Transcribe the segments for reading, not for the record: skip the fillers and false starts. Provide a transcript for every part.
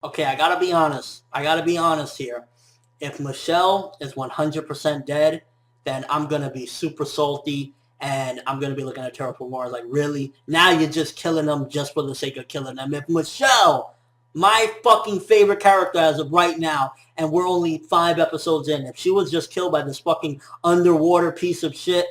Okay, I gotta be honest. I gotta be honest here. If Michelle is 100% dead, then I'm gonna be super salty and I'm gonna be looking at Terra Formars like, really? Now you're just killing them just for the sake of killing them. If Michelle, my fucking favorite character as of right now, and we're only 5 episodes in, if she was just killed by this fucking underwater piece of shit,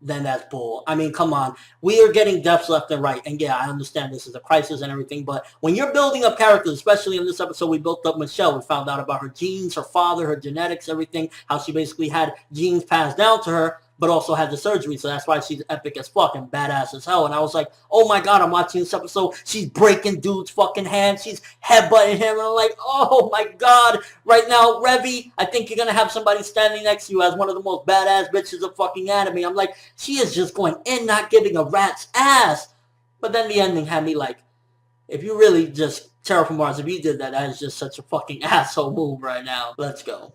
then that's bull. I mean, come on. We are getting deaths left and right. And yeah, I understand this is a crisis and everything, but when you're building up characters, especially in this episode, we built up Michelle. We found out about her genes, her father, her genetics, everything, how she basically had genes passed down to her, but also had the surgery. So that's why she's epic as fuck and badass as hell. And I was like, oh my God, I'm watching this episode. She's breaking dude's fucking hands. She's headbutting him. And I'm like, oh my God. Right now, Revy, I think you're going to have somebody standing next to you as one of the most badass bitches of fucking anime. I'm like, she is just going in, not giving a rat's ass. But then the ending had me like, if you really just, Terra Formars, if you did that, that is just such a fucking asshole move right now. Let's go.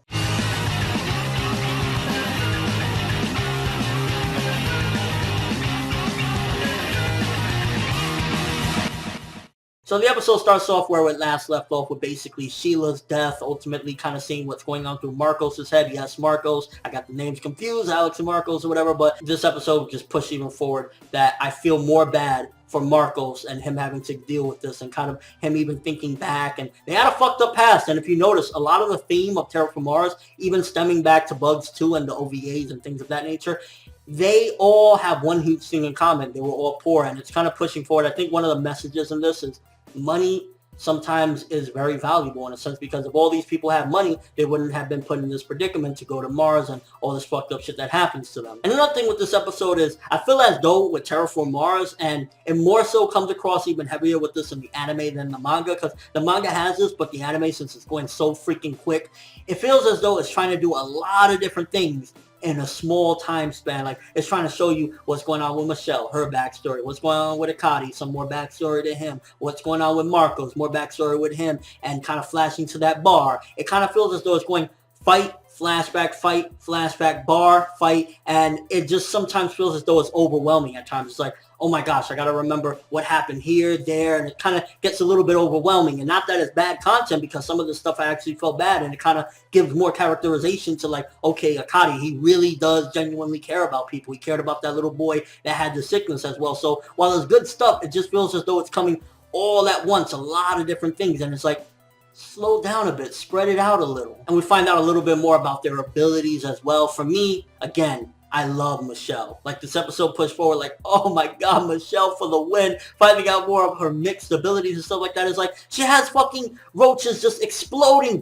So the episode starts off where it last left off with basically Sheila's death, ultimately kind of seeing what's going on through Marcos' head. Yes, Marcos. I got the names confused, Alex and Marcos or whatever, but this episode just pushed even forward that I feel more bad for Marcos and him having to deal with this and kind of him even thinking back. And they had a fucked up past. And if you notice, a lot of the theme of Terra Formars, even stemming back to Bugs 2 and the OVAs and things of that nature, they all have one huge thing in common. They were all poor, and it's kind of pushing forward. I think one of the messages in this is money sometimes is very valuable in a sense, because if all these people had money, they wouldn't have been put in this predicament to go to Mars and all this fucked up shit that happens to them. And another thing with this episode is I feel as though with Terra Formars, and it more so comes across even heavier with this in the anime than the manga, because the manga has this, but the anime, since it's going so freaking quick, it feels as though it's trying to do a lot of different things in a small time span. Like, it's trying to show you what's going on with Michelle, her backstory, what's going on with Akati, some more backstory to him, what's going on with Marcos, more backstory with him, and kind of flashing to that bar. It kind of feels as though it's going fight, flashback, bar, fight, and it just sometimes feels as though it's overwhelming at times. It's like, oh my gosh, I gotta remember what happened here, there, and it kind of gets a little bit overwhelming. And not that it's bad content, because some of the stuff I actually felt bad, and it kind of gives more characterization to like, okay, Akati, he really does genuinely care about people. He cared about that little boy that had the sickness as well. So while it's good stuff, it just feels as though it's coming all at once, a lot of different things, and it's like, slow down a bit, spread it out a little. And we find out a little bit more about their abilities as well. For me, again, I love Michelle. Like, this episode pushed forward like, oh my God, Michelle for the win. Finding out more of her mixed abilities and stuff like that is like, she has fucking roaches just exploding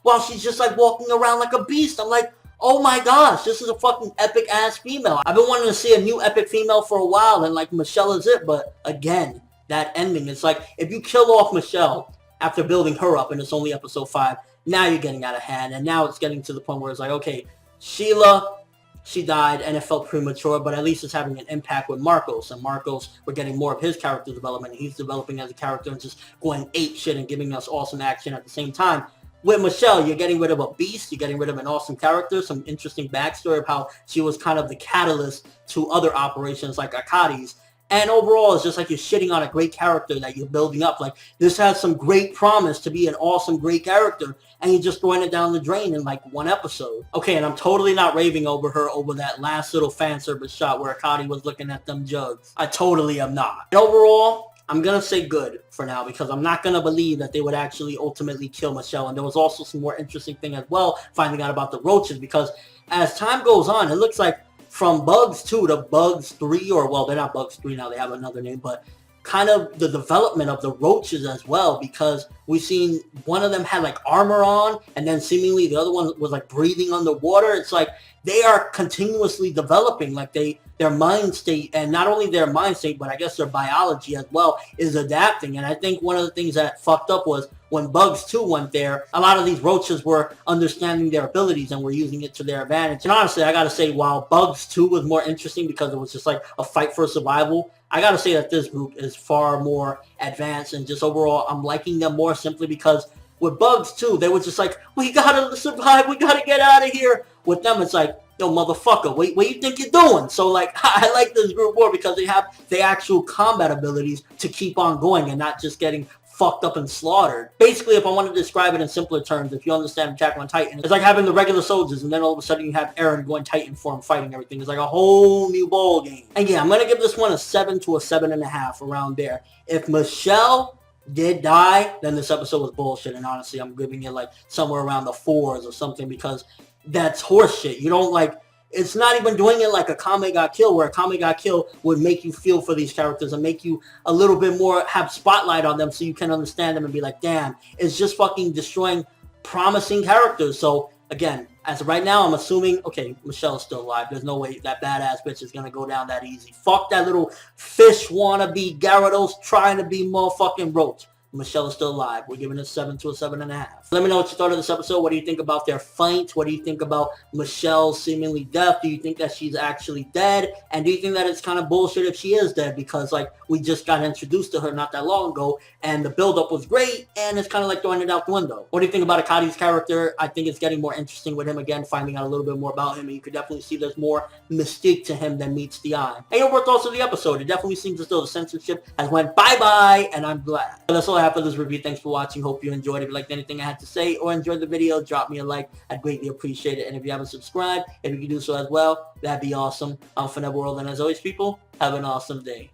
while she's just like walking around like a beast. I'm like, oh my gosh, this is a fucking epic ass female. I've been wanting to see a new epic female for a while, and like, Michelle is it. But again, that ending, it's like, if you kill off Michelle after building her up, and it's only episode 5, now you're getting out of hand. And now it's getting to the point where it's like, okay, Sheila, she died, and it felt premature, but at least it's having an impact with Marcos. And Marcos, we're getting more of his character development. He's developing as a character and just going ape shit and giving us awesome action at the same time. With Michelle, you're getting rid of a beast. You're getting rid of an awesome character, some interesting backstory of how she was kind of the catalyst to other operations like Akati's. And overall, it's just like you're shitting on a great character that you're building up. Like, this has some great promise to be an awesome, great character, and you're just throwing it down the drain in like one episode. Okay, and I'm totally not raving over her over that last little fan service shot where Akati was looking at them jugs. I totally am not. And overall, I'm going to say good for now, because I'm not going to believe that they would actually ultimately kill Michelle. And there was also some more interesting thing as well, finding out about the roaches, because as time goes on, it looks like from Bugs 2 to Bugs 3, or well, they're not Bugs 3 now, they have another name, but kind of the development of the roaches as well, because we've seen one of them had like armor on, and then seemingly the other one was like breathing underwater. It's like they are continuously developing, like their mind state, and not only their mind state, but I guess their biology as well is adapting. And I think one of the things that fucked up was when Bugs 2 went there, a lot of these roaches were understanding their abilities and were using it to their advantage. And honestly, I gotta say, while Bugs 2 was more interesting because it was just like a fight for survival, I gotta say that this group is far more advanced, and just overall, I'm liking them more simply because with Bugs 2, they were just like, we gotta survive, we gotta get out of here. With them, it's like, yo, motherfucker, what you think you're doing? So, like, I like this group more because they have the actual combat abilities to keep on going and not just getting fucked up and slaughtered. Basically, if I want to describe it in simpler terms, if you understand Attack on Titan, it's like having the regular soldiers and then all of a sudden you have Eren going Titan form fighting everything. It's like a whole new ball game. And yeah, I'm going to give this one a 7 to a 7.5 around there. If Michelle did die, then this episode was bullshit, and honestly, I'm giving it like somewhere around the 4s or something, because that's horseshit. You don't like, it's not even doing it like a Kame Got Killed, where a Kame Got Killed would make you feel for these characters and make you a little bit more, have spotlight on them so you can understand them and be like, damn, it's just fucking destroying promising characters. So again, as of right now, I'm assuming, okay, Michelle's still alive. There's no way that badass bitch is going to go down that easy. Fuck that little fish wannabe Gyarados trying to be motherfucking Roach. Michelle is still alive. We're giving it 7 to a 7.5. Let me know what you thought of this episode. What do you think about their fight? What do you think about Michelle's seemingly death? Do you think that she's actually dead? And do you think that it's kind of bullshit if she is dead? Because, like, we just got introduced to her not that long ago, and the build-up was great, and it's kind of like throwing it out the window. What do you think about Akadi's character? I think it's getting more interesting with him again, finding out a little bit more about him, and you could definitely see there's more mystique to him than meets the eye. And your thoughts of the episode? It definitely seems as though the censorship has went bye-bye, and I'm glad. So that's all I have for this review. Thanks for watching. Hope you enjoyed. If you liked anything I had to say or enjoyed the video, drop me a like. I'd greatly appreciate it. And if you haven't subscribed, if you could do so as well, that'd be awesome. I'm ForneverWorld, and as always, people, have an awesome day.